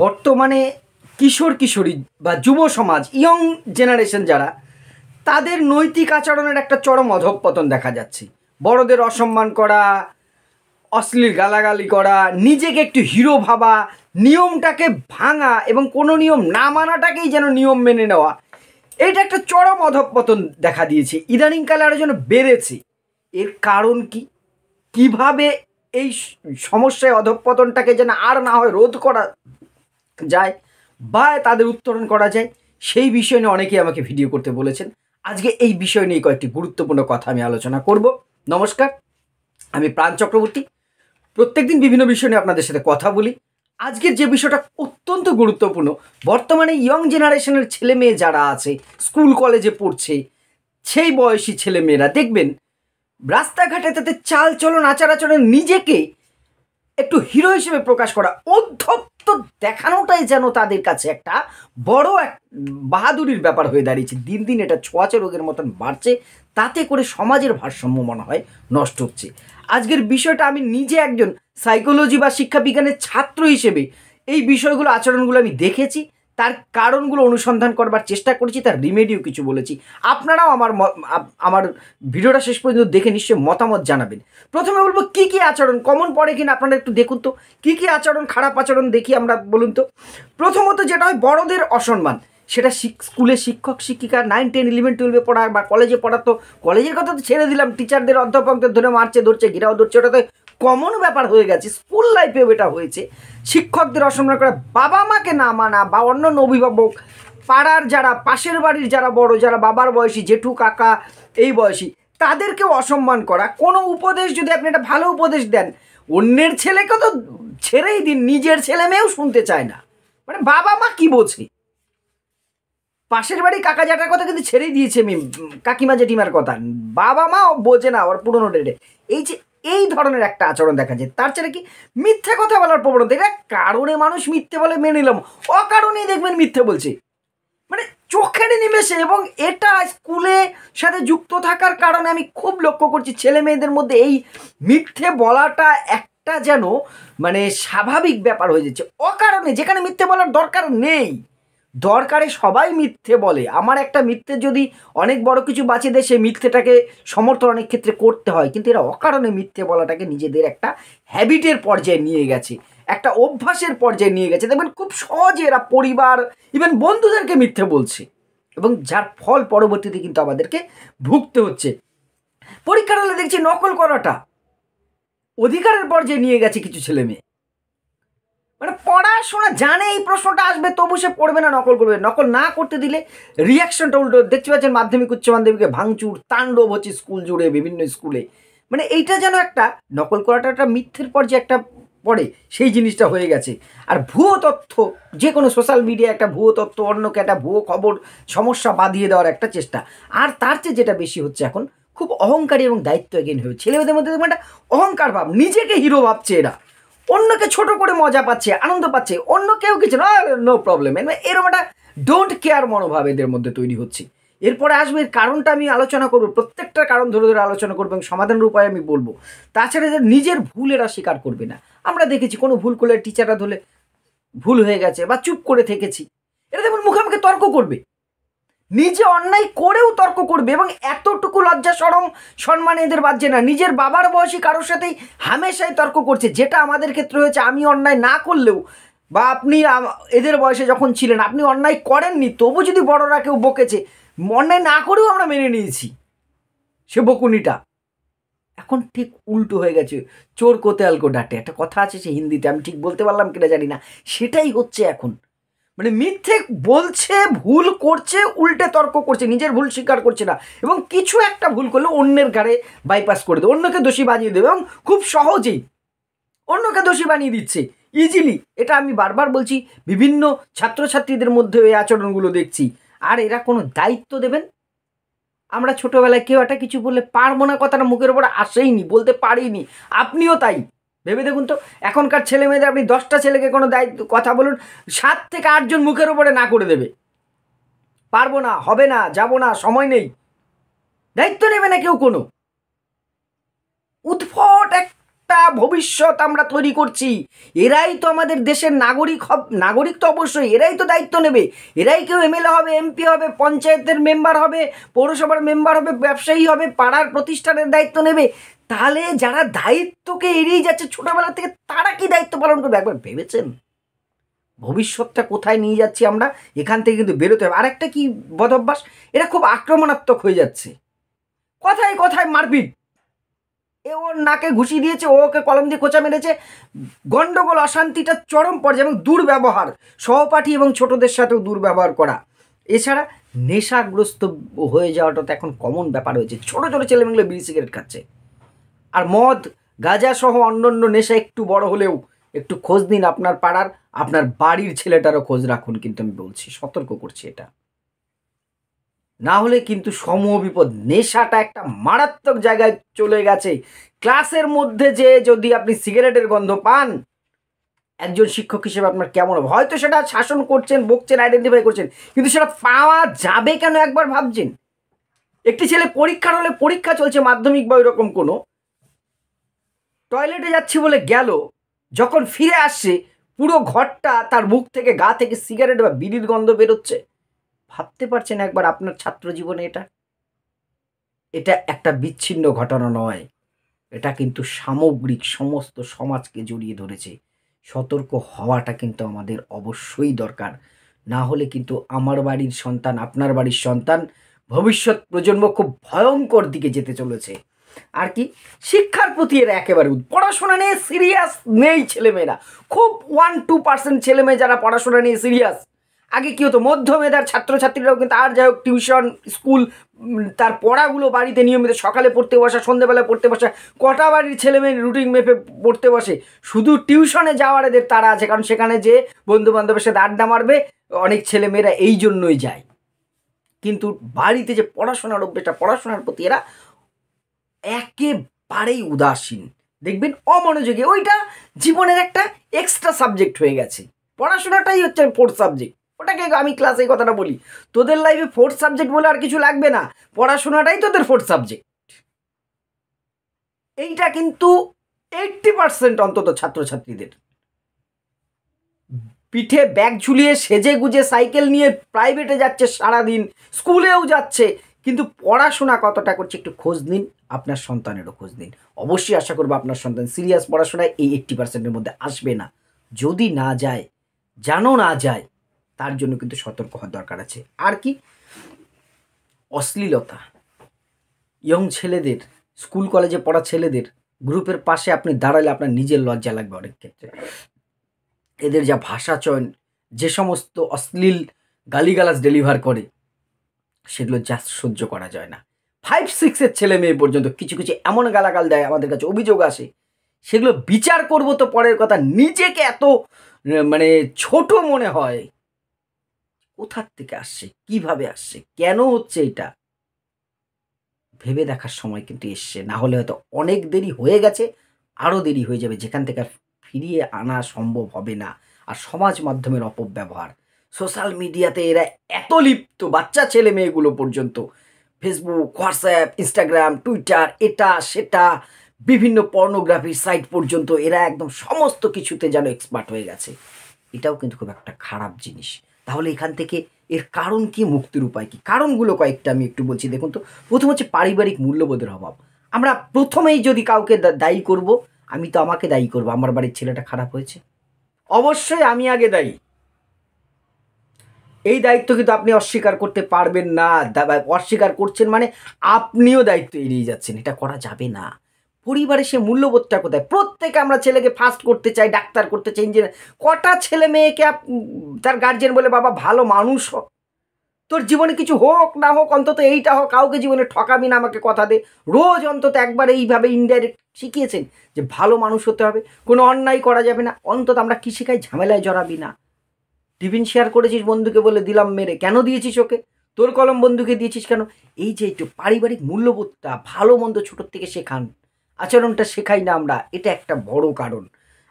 বর্তমানে কিশোর কিশোরী বা যুব সমাজ ইয়ং জেনারেশন যারা, তাদের নৈতিক আচরণের একটা চরম অধঃপতন দেখা যাচ্ছে। বড়দের অসম্মান করা, অশ্লীল গালাগালি করা, নিজেকে একটু হিরো ভাবা, নিয়মটাকে ভাঙা এবং কোনো নিয়ম না মানাটাকেই যেন নিয়ম মেনে নেওয়া, এইটা একটা চরম অধঃপতন দেখা দিয়েছে। ইদানিংকালে আরও যেন বেড়েছে। এর কারণ কি? কিভাবে এই সমস্যায় অধঃপতনটাকে যেন আর না হয় রোধ করা যায় বা তাদের উত্তরণ করা যায়, সেই বিষয় নিয়ে অনেকেই আমাকে ভিডিও করতে বলেছেন। আজকে এই বিষয় নিয়ে কয়েকটি গুরুত্বপূর্ণ কথা আমি আলোচনা করব। নমস্কার, আমি প্রাণ চক্রবর্তী। প্রত্যেকদিন বিভিন্ন বিষয় নিয়ে আপনাদের সাথে কথা বলি। আজকের যে বিষয়টা অত্যন্ত গুরুত্বপূর্ণ, বর্তমানে ইয়ং জেনারেশনের ছেলে মেয়ে যারা আছে, স্কুল কলেজে পড়ছে, সেই বয়সী ছেলে মেয়েরা দেখবেন রাস্তাঘাটে তাদের চাল চলন আচার আচরণ নিজেকে একটু হিরো হিসেবে প্রকাশ করা, অধ্যত্ত দেখানোটাই যেন তাদের কাছে একটা বড় এক বাহাদুরির ব্যাপার হয়ে দাঁড়িয়েছে। দিন দিন এটা ছোঁয়াচে রোগের মতন বাড়ছে, তাতে করে সমাজের ভারসাম্য মনে হয় নষ্ট হচ্ছে। আজকের বিষয়টা আমি নিজে একজন সাইকোলজি বা শিক্ষাবিজ্ঞানের ছাত্র হিসেবে এই বিষয়গুলো আচরণগুলো আমি দেখেছি, তার কারণগুলো অনুসন্ধান করবার চেষ্টা করেছি, তার রিমেডিও কিছু বলেছি। আপনারাও আমার ভিডিওটা শেষ পর্যন্ত দেখে নিশ্চয়ই মতামত জানাবেন। প্রথমে বলবো কী কী আচরণ কমন পড়ে কিনা আপনারা একটু দেখুন তো, কী কী আচরণ, খারাপ আচরণ দেখি আমরা, বলুন তো। প্রথমত যেটা হয়, বড়দের অসম্মান। সেটা স্কুলে শিক্ষক শিক্ষিকা 9, 10, 11, 12 পড়া বা কলেজে পড়া, তো কলেজের কথা তো ছেড়ে দিলাম, টিচারদের অধ্যাপকদের ধরে মারছে, ধরছে, ঘিরাও ধরছে, ওটা তো কমন ব্যাপার হয়ে গেছে। স্কুল লাইফেও এটা হয়েছে। শিক্ষকদের অসম্মান করা, বাবা মাকে না মানা বা অন্য অভিভাবক, পাড়ার যারা, পাশের বাড়ির যারা বড়, যারা বাবার বয়সী, জেঠু কাকা এই বয়সী, তাদেরকেও অসম্মান করা। কোনো উপদেশ যদি আপনি একটা ভালো উপদেশ দেন, অন্যের ছেলেকে তো ছেড়েই দিন, নিজের ছেলে মেয়েও শুনতে চায় না। মানে বাবা মা কি বোঝে? পাশের বাড়ি কাকা জ্যাঠার কথা কিন্তু ছেড়েই দিয়েছে, আমি কাকিমা জেঠিমার কথা বাবা মা বোঝে না, ওর পুরোনো ডেটে। এই যে এই ধরনের একটা আচরণ দেখা যায়। তার ছেড়ে কি মিথ্যে কথা বলার প্রবণতা, এটা কারণে মানুষ মিথ্যে বলে মেনে নিলাম, অকারণেই দেখবেন মিথ্যে বলছে, মানে চোখের নিমেষে। এবং এটা স্কুলে সাথে যুক্ত থাকার কারণে আমি খুব লক্ষ্য করছি ছেলে মেয়েদের মধ্যে এই মিথ্যে বলাটা একটা যেন মানে স্বাভাবিক ব্যাপার হয়ে যাচ্ছে অকারণে, যেখানে মিথ্যে বলার দরকার নেই। দরকারে সবাই মিথ্যে বলে। আমার একটা মিথ্যে যদি অনেক বড় কিছু বাঁচিয়ে দেয়, সেই মিথ্যেটাকে সমর্থন অনেক ক্ষেত্রে করতে হয়, কিন্তু এরা অকারণে মিথ্যে বলাটাকে নিজেদের একটা হ্যাবিটের পর্যায়ে নিয়ে গেছে, একটা অভ্যাসের পর্যায়ে নিয়ে গেছে। দেখবেন খুব সহজে এরা পরিবার, ইভেন বন্ধুদেরকে মিথ্যে বলছে, এবং যার ফল পরবর্তীতে কিন্তু আমাদেরকে ভুগতে হচ্ছে। পরীক্ষার হলে দেখছি নকল করাটা অধিকারের পর্যায়ে নিয়ে গেছে কিছু ছেলে মেয়ে। মানে পড়াশোনা জানে এই প্রশ্নটা আসবে, তবু সে পড়বে না, নকল করবে। নকল না করতে দিলে রিয়াকশনটা উল্টো। দেখতে পাচ্ছেন মাধ্যমিক উচ্চ মাধ্যমিকে ভাঙচুর তাণ্ডব হচ্ছে স্কুল জুড়ে, বিভিন্ন স্কুলে। মানে এইটা যেন একটা নকল করাটা একটা মিথ্যের পর্যায়ে একটা পড়ে, সেই জিনিসটা হয়ে গেছে। আর ভুয়ো তথ্য, যে কোনো সোশ্যাল মিডিয়া একটা ভুয়ো তথ্য, অন্যকে একটা ভুয়ো খবর, সমস্যা বাঁধিয়ে দেওয়ার একটা চেষ্টা। আর তার চেয়ে যেটা বেশি হচ্ছে এখন, খুব অহংকারী এবং দায়িত্বজ্ঞানী হয়ে ছেলেমেয়েদের মধ্যে দেখবেন একটা অহংকার ভাব, নিজেকে হিরো ভাবছে এরা, অন্যকে ছোট করে মজা পাচ্ছে, আনন্দ পাচ্ছে, অন্য কেউ কিছু না, নো প্রবলেম, এরকম একটা ডোন্ট কেয়ার মনোভাব এদের মধ্যে তৈরি হচ্ছে। এরপরে আসবে এর কারণটা আমি আলোচনা করবো, প্রত্যেকটা কারণ ধরে ধরে আলোচনা করবো এবং সমাধানের উপায় আমি বলবো। তাছাড়া যে নিজের ভুল এরা স্বীকার করবে না। আমরা দেখেছি কোনো ভুল করলে টিচাররা ধরলে ভুল হয়ে গেছে বা চুপ করে থেকেছি, এরা যেমন মুখোমুখি তর্ক করবে, নিজে অন্যায় করেও তর্ক করবে, এবং এতটুকু লজ্জা সরম সম্মান এদের বাজছে না। নিজের বাবার বয়সী কারোর সাথেই হামেশাই তর্ক করছে, যেটা আমাদের ক্ষেত্রে হয়েছে। আমি অন্যায় না করলেও, বা আপনি এদের বয়সে যখন ছিলেন আপনি অন্যায় করেননি, তবু যদি বড়রা কেউ বকেছে, অন্যায় না করেও আমরা মেনে নিয়েছি সে বকুনিটা। এখন ঠিক উল্টো হয়ে গেছে, চোর কোতেয়াল কো ডাঁটে, একটা কথা আছে সে হিন্দিতে, আমি ঠিক বলতে পারলাম কিনা জানি না, সেটাই হচ্ছে এখন। মানে মিথ্যে বলছে, ভুল করছে, উল্টে তর্ক করছে, নিজের ভুল স্বীকার করছে না, এবং কিছু একটা ভুল করলে অন্যের ঘাড়ে বাইপাস করে দেবে, অন্যকে দোষী বানিয়ে দেবে, এবং খুব সহজেই অন্যকে দোষী বানিয়ে দিচ্ছে ইজিলি। এটা আমি বারবার বলছি, বিভিন্ন ছাত্রছাত্রীদের মধ্যে এই আচরণগুলো দেখছি। আর এরা কোনো দায়িত্ব দেবেন, আমরা ছোটোবেলায় কেউ একটা কিছু বললে পারবো না কথাটা মুখের ওপর আসেইনি, বলতে পারিনি, আপনিও তাই। ভেবে দেখুন তো, এখনকার ছেলে মেয়েদের আপনি 10টা ছেলেকে কোনো দায়িত্ব কথা বলুন, 7 থেকে 8 জন মুখের ওপরে না করে দেবে, পারবো না, হবে না, যাবো না, সময় নেই, দায়িত্ব নেবে না কেউ। কোনো উদ্ভট এক একটা ভবিষ্যৎ আমরা তৈরি করছি। এরাই তো আমাদের দেশের নাগরিক তো অবশ্যই, এরাই তো দায়িত্ব নেবে। এরাই কেউ এমএলএ হবে, এমপি হবে, পঞ্চায়েতের মেম্বার হবে, পৌরসভার মেম্বার হবে, ব্যবসায়ী হবে, পাড়ার প্রতিষ্ঠানের দায়িত্ব নেবে। তাহলে যারা দায়িত্বকে এড়িয়ে যাচ্ছে ছোটবেলা থেকে, তারা কি দায়িত্ব পালন করবে? একবার ভেবেছেন ভবিষ্যৎটা কোথায় নিয়ে যাচ্ছি আমরা? এখান থেকে কিন্তু বেরোতে হবে। আরেকটা কি বদভ্যাস, এরা খুব আক্রমণাত্মক হয়ে যাচ্ছে। কথায় কথায় মারপিট, এ ওর নাকে ঘুষি দিয়েছে, ওকে কলম দিয়ে খোঁচা মেরেছে, গন্ডগোল, অশান্তিটা চরম পর্যায়ে, এবং দুর্ব্যবহার, সহপাঠী এবং ছোটদের সাথেও দুর্ব্যবহার করা। এছাড়া নেশাগ্রস্ত হয়ে যাওয়াটা তো এখন কমন ব্যাপার হয়েছে। ছোট ছোট ছেলেমেয়েগুলো বিড়ি সিগারেট খাচ্ছে, আর মদ গাঁজা সহ অন্যান্য নেশা একটু বড় হলেও একটু খোঁজ নিন আপনার পাড়ার, আপনার বাড়ির ছেলেটারও খোঁজ রাখুন। কিন্তু আমি বলছি, সতর্ক করছি, এটা না হলে কিন্তু সমূহ বিপদ। নেশাটা একটা মারাত্মক জায়গায় চলে গেছে। ক্লাসের মধ্যে যে যদি আপনি সিগারেটের গন্ধ পান, একজন শিক্ষক হিসেবে আপনার কেমন হবে? হয়তো সেটা শাসন করছেন, বকছেন, আইডেন্টিফাই করছেন, কিন্তু সেটা পাওয়া যাবে কেন একবার ভাবছেন? একটি ছেলে পরীক্ষার হলে, পরীক্ষা চলছে মাধ্যমিক বা ওইরকম কোনো, টয়লেটে যাচ্ছি বলে গেল, যখন ফিরে আসছে পুরো ঘরটা তার মুখ থেকে, গা থেকে সিগারেট বা বিড়ির গন্ধ বেরোচ্ছে। ভাবতে পারছেন একবার আপনার ছাত্র জীবনে এটা একটা বিচ্ছিন্ন ঘটনা নয়, এটা কিন্তু সামগ্রিক সমস্ত সমাজকে জড়িয়ে ধরেছে। সতর্ক হওয়াটা কিন্তু আমাদের অবশ্যই দরকার। না হলে কিন্তু আমার বাড়ির সন্তান, আপনার বাড়ির সন্তান, ভবিষ্যৎ প্রজন্ম খুব ভয়ঙ্কর দিকে যেতে চলেছে। আর কি, শিক্ষার প্রতি এরা একেবারে পড়াশোনা নিয়ে সিরিয়াস নেই ছেলেমেয়েরা। খুব 1-2% ছেলেমেয়ে যারা পড়াশোনা নিয়ে সিরিয়াস। আগে কী হতো, মধ্যমেধার ছাত্রছাত্রীরাও কিন্তু, আর যাই হোক, টিউশন, স্কুল, তার পড়াগুলো বাড়িতে নিয়মিত সকালে পড়তে বসা, সন্ধ্যেবেলায় পড়তে বসা, কটা বাড়ির ছেলেমেয়ে রুটিন মেপে পড়তে বসে। শুধু টিউশনে যাওয়ার এদের তারা আছে, কারণ সেখানে যে বন্ধুবান্ধবের সাথে আড্ডা মারবে, অনেক ছেলেমেয়েরা এই জন্যই যায়। কিন্তু বাড়িতে যে পড়াশোনার অভ্যেসটা, পড়াশোনার প্রতি এরা একেবারেই উদাসীন। দেখবেন অমনোযোগী, ওইটা জীবনের একটা এক্সট্রা সাবজেক্ট হয়ে গেছে। পড়াশোনাটাই হচ্ছে ফোর্থ সাবজেক্ট। ওটাকে আমি ক্লাসে এই কথাটা বলি, তোদের লাইফে ফোর্থ সাবজেক্ট বলে আর কিছু লাগবে না, পড়াশোনাটাই তোদের ফোর্থ সাবজেক্ট। এইটা কিন্তু 80% অন্তত ছাত্রছাত্রীদের। পিঠে ব্যাগ ঝুলিয়ে, সেজে গুজে, সাইকেল নিয়ে প্রাইভেটে যাচ্ছে সারাদিন, স্কুলেও যাচ্ছে, কিন্তু পড়াশোনা কতটা করছে একটু খোঁজ নিন, আপনার সন্তানেরও খোঁজ নিন। অবশ্যই আশা করবো আপনার সন্তান সিরিয়াস পড়াশোনায় এই 80%-এর মধ্যে আসবে না। যদি না যায়, জানো না যায়, তার জন্য কিন্তু সতর্ক হওয়ার দরকার আছে। আর কি, অশ্লীলতা, ইয়ং ছেলেদের, স্কুল কলেজে পড়া ছেলেদের গ্রুপের পাশে আপনি দাঁড়ালে আপনার নিজের লজ্জা লাগবে অনেক ক্ষেত্রে। এদের যা ভাষা চয়ন, যে সমস্ত অশ্লীল গালিগালাজ ডেলিভার করে, সেগুলো জাস্ট সহ্য করা যায় না। 5-6-এর ছেলে মেয়ে পর্যন্ত কিছু কিছু এমন গালাগাল দেয়, আমাদের কাছে অভিযোগ আসে, সেগুলো বিচার করব তো পরের কথা, নিজেকে এত মানে ছোট মনে হয়। কোথার থেকে আসছে, কিভাবে আসছে, কেন হচ্ছে এটা, ভেবে দেখার সময় কিন্তু এসছে। না হলে হয়তো অনেক দেরি হয়ে গেছে, আরও দেরি হয়ে যাবে, যেখান থেকে ফিরিয়ে আনা সম্ভব হবে না। আর সমাজ মাধ্যমের অপব্যবহার, সোশ্যাল মিডিয়াতে এরা এত লিপ্ত, বাচ্চা ছেলে মেয়েগুলো পর্যন্ত, ফেসবুক, হোয়াটসঅ্যাপ, ইনস্টাগ্রাম, টুইটার, এটা সেটা, বিভিন্ন পর্নোগ্রাফির সাইট পর্যন্ত এরা একদম সমস্ত কিছুতে যেন এক্সপার্ট হয়ে গেছে। এটাও কিন্তু খুব একটা খারাপ জিনিস। তাহলে এখান থেকে এর কারণ কি, মুক্তির উপায় কি? কারণগুলো কয়েকটা আমি একটু বলছি, দেখুন তো। প্রথম হচ্ছে পারিবারিক মূল্যবোধের অভাব। আমরা প্রথমেই যদি কাউকে দায়ী করব, আমি তো আমাকে দায়ী করব, আমার বাড়ির ছেলেটা খারাপ হয়েছে, অবশ্যই আমি আগে দায়ী। এই দায়িত্ব কিন্তু আপনি অস্বীকার করতে পারবেন না। অস্বীকার করছেন মানে আপনিও দায়িত্ব এড়িয়ে যাচ্ছেন, এটা করা যাবে না। পরিবারে সে মূল্যবোধটা কোথায়? প্রত্যেকে আমরা ছেলেকে ফার্স্ট করতে চাই, ডাক্তার করতে চাই, ইঞ্জিনিয়ার। কটা ছেলে মেয়েকে তার গার্জেন বলে, বাবা ভালো মানুষ হ, তোর জীবনে কিছু হোক না হোক, অন্তত এইটা হোক, কাউকে জীবনে ঠকাবি না, আমাকে কথা দে। রোজ অন্তত একবার এইভাবে ইনডাইরেক্ট শিখিয়েছেন যে ভালো মানুষ হতে হবে, কোনো অন্যায় করা যাবে না। অন্তত আমরা কি শেখাই? ঝামেলায় জড়াবি না। টিফিন শেয়ার করেছিস বন্ধুকে বলে দিলাম মেরে, কেন দিয়েছিস ওকে? তোর কলম বন্ধুকে দিয়েছিস কেন? এই যে একটু পারিবারিক মূল্যবোধটা, ভালো মন্দ ছোটোর থেকে শেখান, আচরণটা শেখাই না আমরা, এটা একটা বড় কারণ।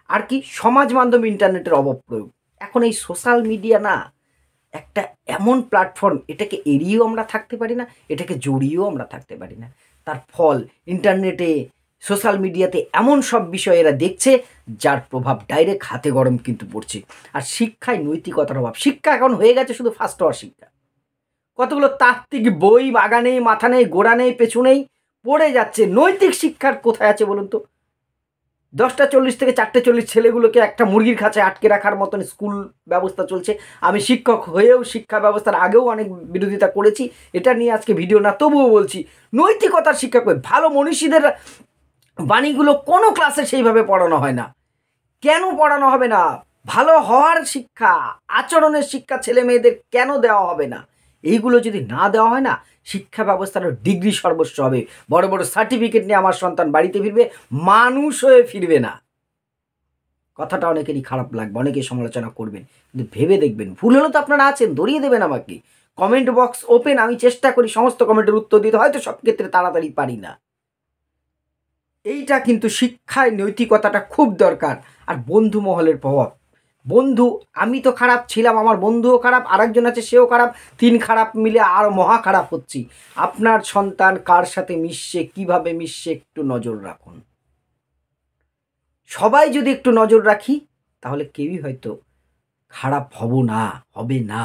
আর কি, সমাজ মাধ্যম, ইন্টারনেটের অপপ্রয়োগ। এখন এই সোশ্যাল মিডিয়া না একটা এমন প্ল্যাটফর্ম, এটাকে এড়িয়েও আমরা থাকতে পারি না, এটাকে জড়িয়েও আমরা থাকতে পারি না। তার ফল, ইন্টারনেটে সোশ্যাল মিডিয়াতে এমন সব বিষয় এরা দেখছে যার প্রভাব ডাইরেক্ট হাতে গরম কিন্তু পড়ছে। আর শিক্ষায় নৈতিকতার অভাব। শিক্ষা এখন হয়ে গেছে শুধু ফার্স্ট হওয়ার শিক্ষা। কতগুলো তাত্ত্বিক বই আগা নেই, মাথা নেই, গোড়া নেই, পেছু নেই, পড়ে যাচ্ছে। নৈতিক শিক্ষার কোথায় আছে বলুন তো? 10:40 থেকে 4:40 ছেলেগুলোকে একটা মুরগির খাঁচায় আটকে রাখার মতন স্কুল ব্যবস্থা চলছে। আমি শিক্ষক হয়েও শিক্ষা ব্যবস্থার আগেও অনেক বিরোধিতা করেছি, এটা নিয়ে আজকে ভিডিও না, তবুও বলছি নৈতিকতার শিক্ষা কই? ভালো মনীষীদের বাণীগুলো কোনো ক্লাসে সেইভাবে পড়ানো হয় না। কেন পড়ানো হবে না? ভালো হওয়ার শিক্ষা, আচরণের শিক্ষা ছেলে মেয়েদের কেন দেওয়া হবে না? এইগুলো যদি না দেওয়া হয় না, শিক্ষা ব্যবস্থার ডিগ্রি সর্বস্ব হবে। বড় বড় সার্টিফিকেট নিয়ে আমার সন্তান বাড়িতে ফিরবে, মানুষ হয়ে ফিরবে না। কথাটা অনেকেরই খারাপ লাগবে, অনেকেই সমালোচনা করবেন, কিন্তু ভেবে দেখবেন। ভুল হলে তো আপনারা আছেন, ধরিয়ে দেবেন আমাকে। কমেন্ট বক্স ওপেন, আমি চেষ্টা করি সমস্ত কমেন্টের উত্তর দিতে, হয়তো সব ক্ষেত্রে তাড়াতাড়ি পারি না। এইটা কিন্তু শিক্ষায় নৈতিকতাটা খুব দরকার। আর বন্ধু মহলের প্রভাব। বন্ধু, আমি তো খারাপ ছিলাম, আমার বন্ধুও খারাপ, আরেকজন আছে সেও খারাপ, 3 খারাপ মিলে আর মহা খারাপ হচ্ছি। আপনার সন্তান কার সাথে মিশছে, কিভাবে মিশছে, একটু নজর রাখুন। সবাই যদি একটু নজর রাখি তাহলে কেউই হয়তো খারাপ হবে না।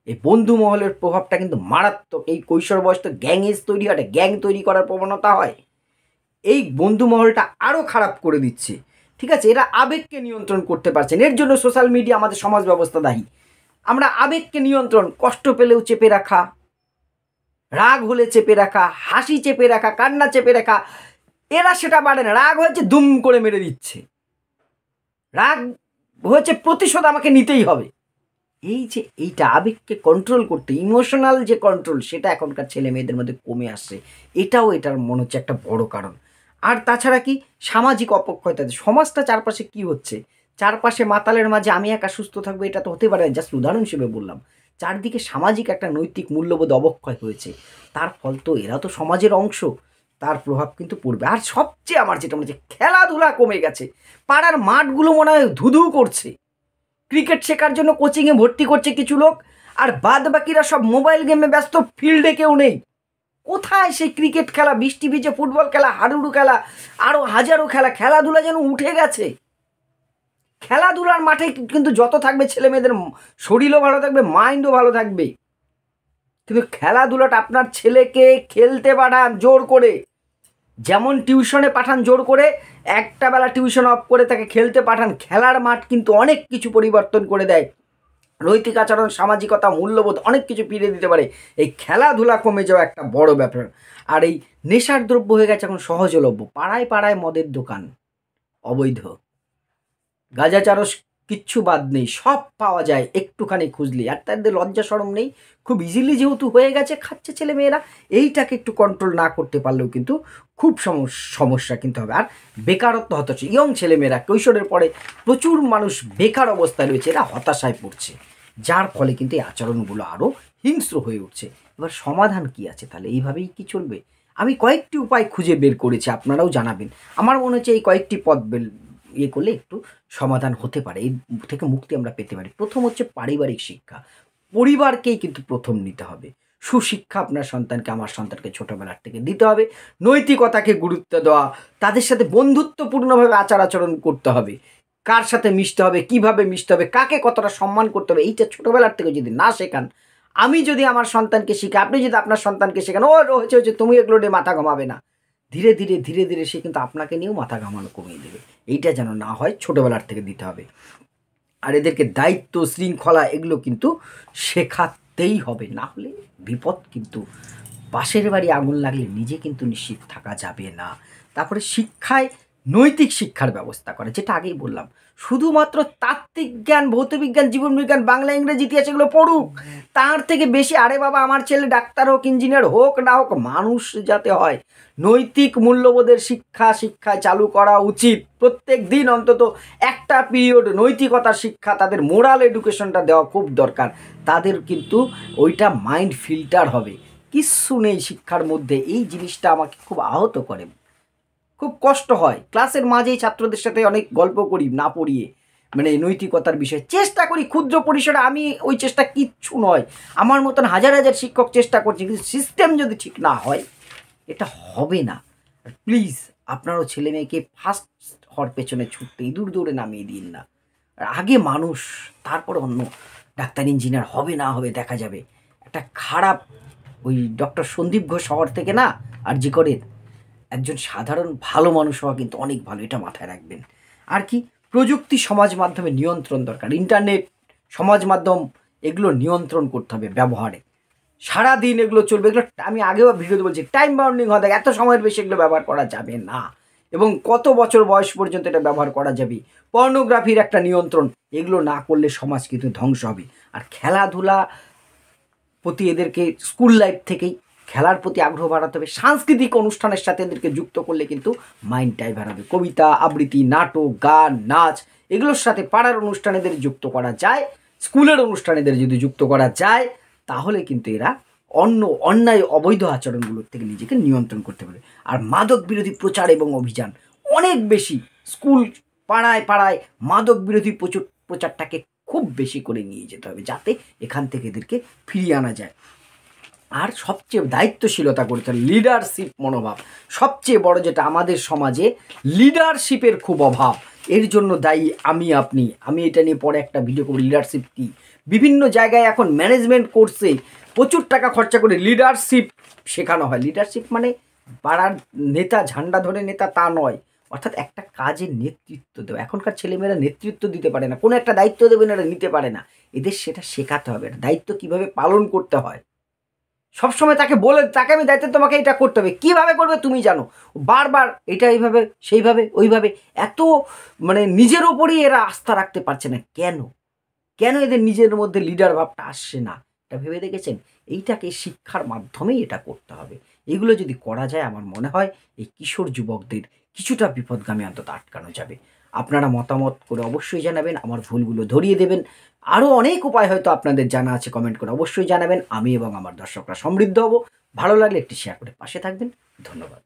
এই বন্ধু মহলের প্রভাবটা কিন্তু মারাত্মক। এই কৈশোর বয়স তো গ্যাংয়েজ তৈরি হয়, গ্যাং তৈরি করার প্রবণতা হয়। এই বন্ধু মহলটা আরও খারাপ করে দিচ্ছে। ঠিক আছে, এরা আবেগকে নিয়ন্ত্রণ করতে পারছেন, এর জন্য সোশ্যাল মিডিয়া, আমাদের সমাজ ব্যবস্থা দায়ী। আমরা আবেগকে নিয়ন্ত্রণ, কষ্ট পেলেও চেপে রাখা, রাগ হলে চেপে রাখা, হাসি চেপে রাখা, কান্না চেপে রাখা, এরা সেটা পারে না। রাগ হয়েছে দুম করে মেরে দিচ্ছে, রাগ হয়েছে প্রতিশোধ আমাকে নিতেই হবে। এই যে এইটা আবেগকে কন্ট্রোল করতে, ইমোশনাল যে কন্ট্রোল, সেটা এখনকার ছেলে মেয়েদের মধ্যে কমে আসছে। এটাও এটার মনে হচ্ছে একটা বড় কারণ। আর তাছাড়া কি, সামাজিক অপক্ষয়তা। সমাজটা চারপাশে কি হচ্ছে, চারপাশে মাতালের মাঝে আমি একা সুস্থ থাকবো, এটা তো হতে পারে না। জাস্ট উদাহরণ হিসেবে বললাম। চারদিকে সামাজিক একটা নৈতিক মূল্যবোধ অবক্ষয় হয়েছে, তার ফল তো এরা তো সমাজের অংশ, তার প্রভাব কিন্তু পড়বে। আর সবচেয়ে আমার যেটা মনে হচ্ছে, খেলাধুলা কমে গেছে। পাড়ার মাঠগুলো মনে হয় ধুধু করছে। ক্রিকেট শেখার জন্য কোচিংয়ে ভর্তি করছে কিছু লোক, আর বাদ বাকিরা সব মোবাইল গেমে ব্যস্ত, ফিল্ডে কেউ নেই। কোথায় সেই ক্রিকেট খেলা, বৃষ্টি ভিজে ফুটবল খেলা, হাডুডু খেলা, আরও হাজারো খেলা? খেলাধুলা যেন উঠে গেছে। খেলাধুলার মাঠে কিন্তু যত থাকবে ছেলে মেয়েদের শরীরও ভালো থাকবে, মাইন্ডও ভালো থাকবে। কিন্তু খেলাধুলাটা আপনার ছেলেকে খেলতে পাঠান জোর করে, যেমন টিউশনে পাঠান জোর করে, একটা বেলা টিউশন অফ করে তাকে খেলতে পাঠান। খেলার মাঠ কিন্তু অনেক কিছু পরিবর্তন করে দেয়। নৈতিক আচরণ, সামাজিকতা, মূল্যবোধ অনেক কিছু ফিরিয়ে দিতে পারে। এই খেলাধুলা কমে যাওয়া একটা বড় ব্যাপার। আর এই নেশার দ্রব্য হয়ে গেছে এখন সহজলভ্য। পাড়ায় পাড়ায় মদের দোকান, অবৈধ গাঁজা চারস, কিচ্ছু বাদ নেই, সব পাওয়া যায় একটুখানি খুঁজলি। আর তাদের লজ্জা শরম নেই, খুব ইজিলি যেহেতু হয়ে গেছে, খাচ্ছে ছেলে মেয়েরা। এইটাকে একটু কন্ট্রোল না করতে পারলেও কিন্তু খুব সমস্যা কিন্তু হবে। আর বেকারত্ব হতাশা, ইয়ং ছেলেমেয়েরা কৈশোরের পরে প্রচুর মানুষ বেকার অবস্থায় রয়েছে, এরা হতাশায় পড়ছে, যার ফলে কিন্তু এই আচরণগুলো আরও হিংস্র হয়ে উঠছে। এবার সমাধান কি আছে তাহলে? এইভাবেই কি চলবে? আমি কয়েকটি উপায় খুঁজে বের করেছি, আপনারাও জানাবেন। আমার মনে হচ্ছে এই কয়েকটি পথ করলে একটু সমাধান হতে পারে, এই থেকে মুক্তি আমরা পেতে পারি। প্রথম হচ্ছে পারিবারিক শিক্ষা। পরিবারকেই কিন্তু প্রথম নিতে হবে। সুশিক্ষা আপনার সন্তানকে, আমার সন্তানকে ছোটোবেলার থেকে দিতে হবে। নৈতিকতাকে গুরুত্ব দেওয়া, তাদের সাথে বন্ধুত্বপূর্ণভাবে আচার আচরণ করতে হবে, কার সাথে মিশতে হবে, কিভাবে মিশতে হবে, কাকে কতটা সম্মান করতে হবে, এইটা ছোটোবেলার থেকে যদি না শেখান, আমি যদি আমার সন্তানকে শিখি, আপনি যদি আপনার সন্তানকে শেখান, ও হচ্ছে তুমি এগুলো নিয়ে মাথা ঘামাবে না, ধীরে ধীরে ধীরে ধীরে সে কিন্তু আপনাকে নিয়েও মাথা ঘামানো কমিয়ে দেবে। এইটা যেন না হয়, ছোটোবেলার থেকে দিতে হবে। আর এদেরকে দায়িত্ব, শৃঙ্খলা এগুলো কিন্তু শেখাতেই হবে, না হলে বিপদ কিন্তু। পাশের বাড়ি আগুন লাগলে নিজে কিন্তু নিশ্চিত থাকা যাবে না। তারপরে শিক্ষায় নৈতিক শিক্ষার ব্যবস্থা করে, যেটা আগেই বললাম। শুধুমাত্র তাত্ত্বিক জ্ঞান, ভৌতবিজ্ঞান, জীবনবিজ্ঞান, বাংলা, ইংরেজি, ইতিহাস এগুলো পড়ুক, তার থেকে বেশি আরে বাবা আমার ছেলে ডাক্তার হোক, ইঞ্জিনিয়ার হোক না হোক, মানুষ যাতে হয়, নৈতিক মূল্যবোধের শিক্ষায় চালু করা উচিত। প্রত্যেক দিন অন্তত একটা পিরিয়ড নৈতিকতার শিক্ষা, তাদের মোরাল এডুকেশনটা দেওয়া খুব দরকার। তাদের কিন্তু ওইটা মাইন্ড ফিল্টার হবে। কিচ্ছু নেই শিক্ষার মধ্যে, এই জিনিসটা আমাকে খুব আহত করে, খুব কষ্ট হয়। ক্লাসের মাঝেই ছাত্রদের সাথে অনেক গল্প করি না পড়িয়ে, মানে নৈতিকতার বিষয়ে চেষ্টা করি ক্ষুদ্র পরিসরে। আমি ওই চেষ্টা কিচ্ছু নয়, আমার মতন হাজার হাজার শিক্ষক চেষ্টা করছি, কিন্তু সিস্টেম যদি ঠিক না হয় এটা হবে না। প্লিজ আপনারও ছেলে মেয়েকে ফার্স্ট হওয়ার পেছনে ছুটতে ইঁদুর দৌড়ে নামিয়ে দিন না। আর আগে মানুষ, তারপরে অন্য ডাক্তার ইঞ্জিনিয়ার হবে না হবে দেখা যাবে। একটা খারাপ ওই ডক্টর সন্দীপ ঘোষ শহর থেকে না আর জি করেন একজন সাধারণ ভালো মানুষ হওয়া কিন্তু অনেক ভালো, এটা মাথায় রাখবেন। আর কি, প্রযুক্তি সমাজ মাধ্যমে নিয়ন্ত্রণ দরকার, ইন্টারনেট সমাজ মাধ্যম এগুলো নিয়ন্ত্রণ করতে হবে ব্যবহারে। সারাদিন এগুলো চলবে, এগুলো আমি আগেও ভিডিওতে বলছি টাইম বাউন্ডিং হওয়া, এত সময়ের বেশি এগুলো ব্যবহার করা যাবে না। এবং কত বছর বয়স পর্যন্ত এটা ব্যবহার করা যাবে, পর্নোগ্রাফির একটা নিয়ন্ত্রণ, এগুলো না করলে সমাজ কিন্তু ধ্বংস হবে। আর খেলাধুলা প্রতি এদেরকে স্কুল লাইফ থেকেই খেলার প্রতি আগ্রহ বাড়াতে হবে, সাংস্কৃতিক অনুষ্ঠানের সাথে এদেরকে যুক্ত করলে কিন্তু মাইন্ডটাই বাড়াবে। কবিতা আবৃত্তি, নাটক, গান, নাচ এগুলোর সাথে পাড়ার অনুষ্ঠান এদের যুক্ত করা যায়, স্কুলের অনুষ্ঠান এদের যদি যুক্ত করা যায়, তাহলে কিন্তু এরা অন্যায় অবৈধ আচরণগুলোর থেকে নিজেকে নিয়ন্ত্রণ করতে পারবে। আর মাদক বিরোধী প্রচার এবং অভিযান অনেক বেশি, স্কুল পাড়ায় পাড়ায় মাদক বিরোধী প্রচারটাকে খুব বেশি করে নিয়ে যেতে হবে, যাতে এখান থেকে এদেরকে ফিরিয়ে আনা যায়। আর সবচেয়ে দায়িত্বশীলতা করতে হবে, লিডারশিপ মনোভাব। সবচেয়ে বড় যেটা, আমাদের সমাজে লিডারশিপের খুব অভাব, এর জন্য দায়ী আমি এটা নিয়ে পরে একটা ভিডিও করব, লিডারশিপ কী। বিভিন্ন জায়গায় এখন ম্যানেজমেন্ট কোর্সে প্রচুর টাকা খরচা করে লিডারশিপ শেখানো হয়। লিডারশিপ মানে পাড়ার নেতা, ঝান্ডা ধরে নেতা তা নয়, অর্থাৎ একটা কাজের নেতৃত্ব দেওয়া। এখনকার ছেলেমেয়েরা নেতৃত্ব দিতে পারে না, কোনো একটা দায়িত্ব দেবেন এরা নিতে পারে না, এদের সেটা শেখাতে হবে, দায়িত্ব কিভাবে পালন করতে হয়। সবসময় তাকে আমি দায়িত্ব, তোমাকে এটা করতে হবে, কীভাবে করবে তুমি জানো, বারবার এটা এইভাবে সেইভাবে ওইভাবে, এত নিজের ওপরই এরা আস্থা রাখতে পারছে না। কেন এদের নিজের মধ্যে লিডার ভাবটা আসছে না, এটা ভেবে দেখেছেন? এইটাকে শিক্ষার মাধ্যমেই এটা করতে হবে। এগুলো যদি করা যায়, আমার মনে হয় এই কিশোর যুবকদের কিছুটা বিপদগামী অন্তত আটকানো যাবে। আপনারা মতামত করে অবশ্যই জানাবেন, আমার ভুলগুলো ধরিয়ে দেবেন। আরও অনেক উপায় হয়তো আপনাদের জানা আছে, কমেন্ট করে অবশ্যই জানাবেন। আমি এবং আমার দর্শকরা সমৃদ্ধ হব। ভালো লাগলে একটি শেয়ার করে পাশে থাকবেন। ধন্যবাদ।